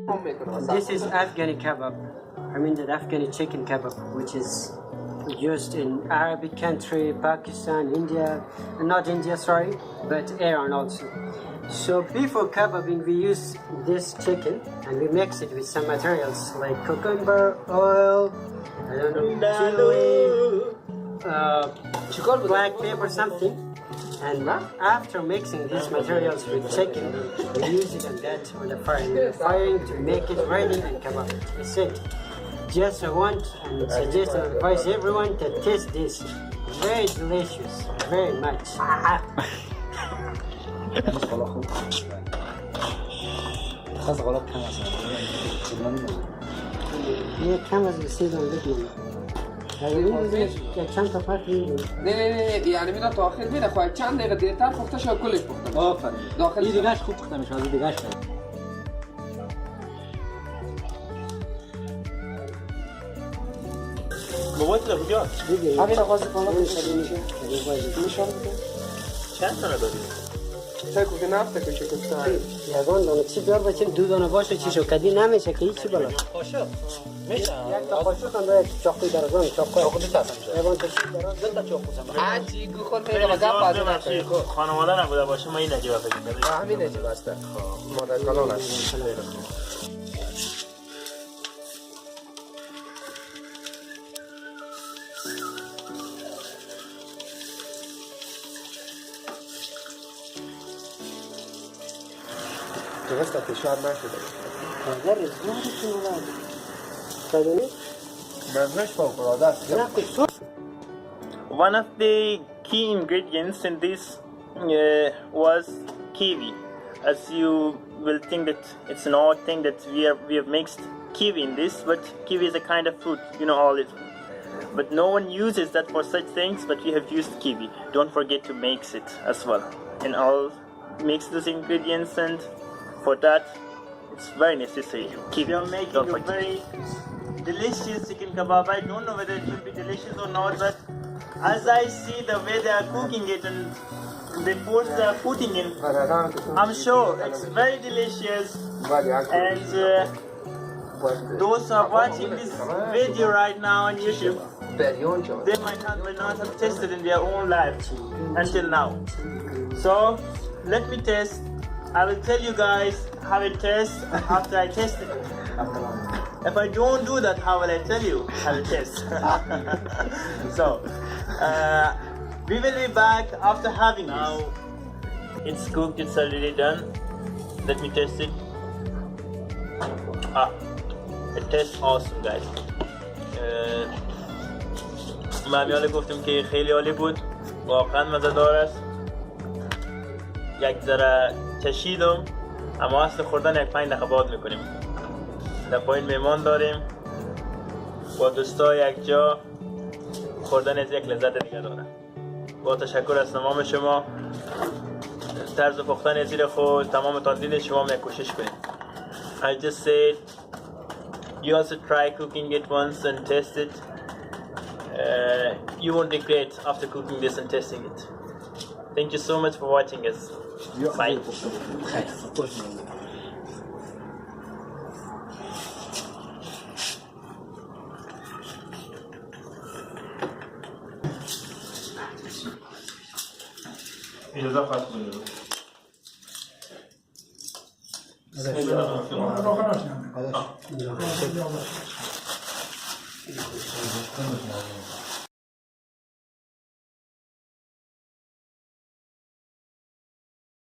This is Afghani kebab. I mean the Afghani chicken kebab, which is used in Arabic country, Pakistan, India, not India, sorry, but Iran also. So before kebabbing, we use this chicken and we mix it with some materials like cucumber, oil, I don't know, chili, black pepper, something. And after mixing these materials with chicken, we use it on the fire to make it ready and kebab it. That's it. Just I want and suggest and advise everyone to taste this. Very delicious, very much. كم از بسیار لبنان. چند تا فرق می‌کنه؟ نه یعنی میاد تا آخر میره خواهد چند دقیقه دیرتر پخته شد کلش پخته. آفرین. داخل دیگه‌اش خوب پخته میشه، دیگه‌اش. بابات رو کجا؟ همین آغاز بالا میشه. نشان بده. چند تا داری؟ چکو که نفته که چکو سعی. یگان دانه چی بیار بچیم دو دانه باشه چی شو کدی نمیشه که هیچی بالا. قاشق. میشه. یک تا قاشق هم باید چاقوی درازان چاقو دو تا هستم. یگان تا چی درازان دو تا چاقو هستم. هرچی گو خود خیلی غذا پازه نکنه. خانواده نبوده باشه ما این نجیبه فکر می‌کنم. همین نجیبه است. مادر کانال است. درست فشار نشده. درست نشده. مزهش فوق‌العاده است. One of the key ingredients in this was kiwi. As you will think that it's an odd thing that we have mixed kiwi in this, but kiwi is a kind of fruit, you know all it. But no one uses that for such things, but we have used kiwi. Don't forget to mix it as well. And all mix those ingredients, and for that it's very necessary. Kiwi. We are making a very delicious chicken kebab. I don't know whether it will be delicious or not, but as I see the way they are cooking it and the force they are putting in, I'm sure it's very delicious. And those who are watching this video right now on YouTube, they might not have tasted in their own lives until now. So let me test. I will tell you guys how it tastes after I test it. If I don't do that, how will I tell you how it tastes? So we will be back after having this. Now it's cooked, it's already done. Let me test it. It tastes awesome, guys. مامیاله گفتم که خیلی عالی بود، واقعا مزه‌دار است. یک ذره چشیدم، اما اصل خوردن یک 5 دقیقه بعد میکنیم. در پایین میمان داریم، با دوستا یک جا خوردن از یک لذت دیگه داره. با تشکر از تمام شما. طرز پختن زیر خود تمام تان شما یک کوشش کنید. I just said you also try cooking it once and test it. You won't regret after cooking this and testing it. Thank you so much for watching us. Bye.